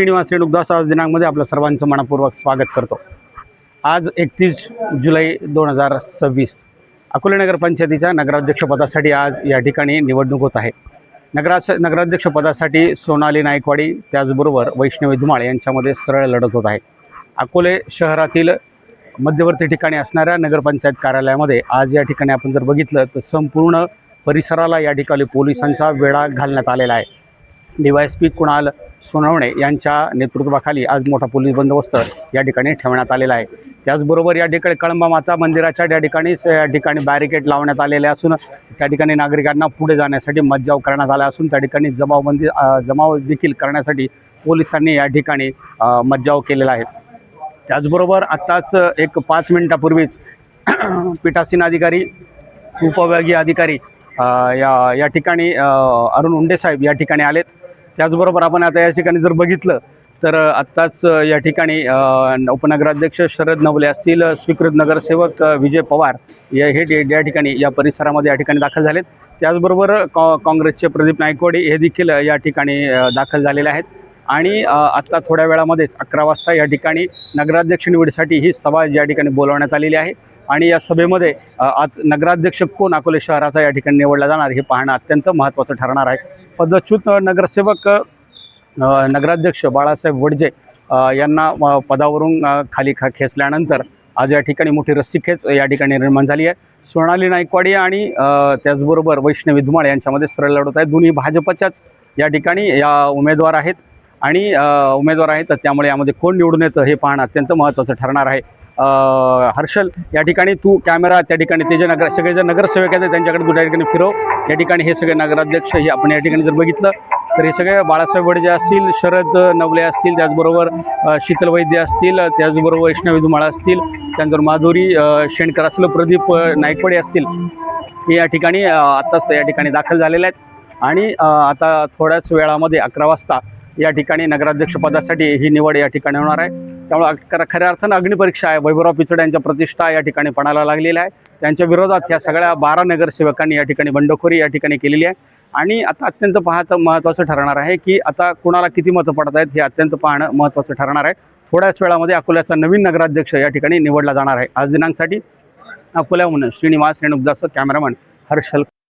श्रीनिवास रेणुकदास आज दिनांकमध्ये आपलं सर्वांचं मनपूर्वक स्वागत करतो। आज 31 जुलै 2026 अकोले नगरपंचायतीच्या नगराध्यक्षपदासाठी आज या ठिकाणी निवडणूक होत आहे। नगराध्यक्षपदासाठी सोनाली नायकवाडी त्याचबरोबर वैष्णवी धुमाळ यांच्यामध्ये सरळ लढत होत आहे। अकोले शहरातील मध्यवर्ती ठिकाणी असणाऱ्या नगरपंचायत कार्यालयामध्ये आज या ठिकाणी आपण जर बघितलं तर संपूर्ण परिसराला या ठिकाणी पोलिसांचा वेढा घालण्यात आलेला आहे। DYSP कुणाल सोनवणे यांच्या नेतृत्वाखाली आज मोठा पोलीस बंदोबस्त या ठिकाणी ठेवण्यात आलेला आहे। त्याचबरोबर या ठिकाणी कळंबा माता मंदिराच्या या ठिकाणी बॅरिकेड लावण्यात आलेले असून त्या ठिकाणी नागरिकांना पुढे जाण्यासाठी मज्जाव करण्यात आला असून त्या ठिकाणी जमाव देखील करण्यासाठी पोलिसांनी या ठिकाणी मज्जाव केलेला आहे। त्याचबरोबर आत्ताच एक 5 मिनिटापूर्वीच पीठासीन अधिकारी उपविभागीय अधिकारी या ठिकाणी अरुण उंडे साहेब या ठिकाणी आलेत। त्याचबरोबर आपण आता या ठिकाणी जर बघितलं तर आत्ताच या ठिकाणी उपनगराध्यक्ष शरद नवले असतील, स्वीकृत नगरसेवक विजय पवार हे या ठिकाणी या परिसरामध्ये या ठिकाणी दाखल झालेत। त्याचबरोबर काँग्रेसचे प्रदीप नायकवाडी हे देखील या ठिकाणी दाखल झालेले आहेत। आणि आत्ता थोड्या वेळामध्येच 11 वाजता या ठिकाणी नगराध्यक्ष निवडीसाठी ही सभा या ठिकाणी बोलवण्यात आलेली आहे। आणि या सभेमध्ये आज नगराध्यक्ष कोण अकोले शहराचा या ठिकाणी निवडला जाणार हे पाहणं अत्यंत महत्त्वाचं ठरणार आहे। पदच्युत नगरसेवक नगराध्यक्ष बाळासाहेब वडजे यांना पदावरून खाली खेचल्यानंतर आज या ठिकाणी मोठी रस्सीखेच या ठिकाणी निर्माण झाली आहे। सोनाली नायकवाडी आणि त्याचबरोबर वैष्णवी धुमाळ यांच्यामध्ये सरळ लढत आहे। दोन्ही भाजपच्याच या ठिकाणी उमेदवार आहेत तर त्यामुळे यामध्ये कोण निवडून येतं हे पाहणं अत्यंत महत्त्वाचं ठरणार आहे। हर्षल या ठिकाणी तू कॅमेरा त्या ठिकाणी ते जे सगळे जे नगरसेवक आहेत त्यांच्याकडे तू त्या ठिकाणी फिरव। या ठिकाणी हे सगळे नगराध्यक्ष हे आपण या ठिकाणी जर बघितलं तर हे सगळे बाळासाहेब वडजे असतील, शरद नवले असतील, त्याचबरोबर शीतल वैद्य असतील, त्याचबरोबर वैष्णवी धुमाळ असतील, त्यानंतर माधुरी शेणकर असतील, प्रदीप नायकवाडी असतील, हे या ठिकाणी आत्ताच या ठिकाणी दाखल झालेले आहेत। आणि आता थोड्याच वेळामध्ये 11 वाजता या ठिकाणी नगराध्यक्षपदासाठी ही निवड या ठिकाणी होणार आहे। त्यामुळे खऱ्या अर्थानं अग्निपरीक्षा आहे। वैभवराव पिचड यांच्या प्रतिष्ठा या ठिकाणी पणाला लागलेली आहे। त्यांच्या विरोधात ह्या सगळ्या 12 नगरसेवकांनी या ठिकाणी बंडखोरी या ठिकाणी केलेली आहे। आणि आता अत्यंत महत्त्वाचं ठरणार आहे की आता कुणाला किती मतं पडत आहेत हे अत्यंत पाहणं महत्त्वाचं ठरणार आहे। थोड्याच वेळामध्ये अकोल्याचा नवीन नगराध्यक्ष या ठिकाणी निवडला जाणार आहे। आज दिनांकसाठी अकोल्याहून श्रीनिवास रेणुकदास, कॅमेरामन हर्षल।